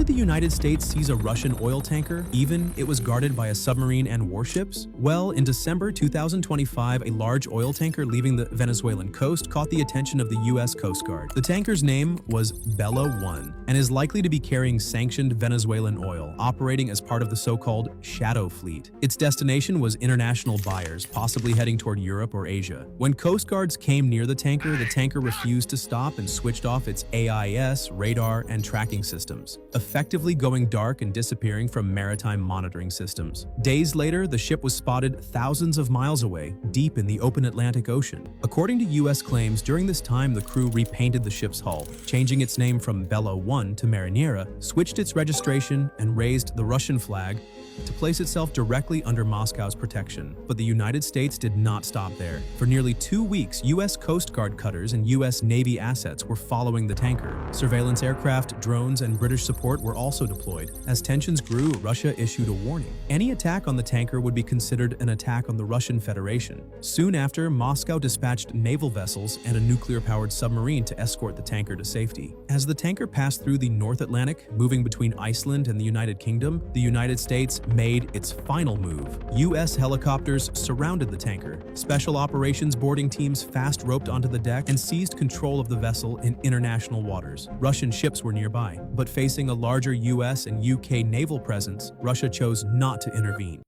did the United States seize a Russian oil tanker, even it was guarded by a submarine and warships? Well, in December 2025, a large oil tanker leaving the Venezuelan coast caught the attention of the U.S. Coast Guard. The tanker's name was Bella 1 and is likely to be carrying sanctioned Venezuelan oil, operating as part of the so-called Shadow Fleet. Its destination was international buyers, possibly heading toward Europe or Asia. When Coast Guards came near the tanker refused to stop and switched off its AIS, radar, and tracking systems, effectively going dark and disappearing from maritime monitoring systems. Days later, the ship was spotted thousands of miles away, deep in the open Atlantic Ocean. According to U.S. claims, during this time the crew repainted the ship's hull, changing its name from Bella 1 to Marinera, switched its registration, and raised the Russian flag to place itself directly under Moscow's protection. But the United States did not stop there. For nearly 2 weeks, U.S. Coast Guard cutters and U.S. Navy assets were following the tanker. Surveillance aircraft, drones, and British support were also deployed. As tensions grew, Russia issued a warning. Any attack on the tanker would be considered an attack on the Russian Federation. Soon after, Moscow dispatched naval vessels and a nuclear-powered submarine to escort the tanker to safety. As the tanker passed through the North Atlantic, moving between Iceland and the United Kingdom, the United States made its final move. U.S. helicopters surrounded the tanker. Special operations boarding teams fast-roped onto the deck and seized control of the vessel in international waters. Russian ships were nearby, but facing a larger U.S. and U.K. naval presence, Russia chose not to intervene.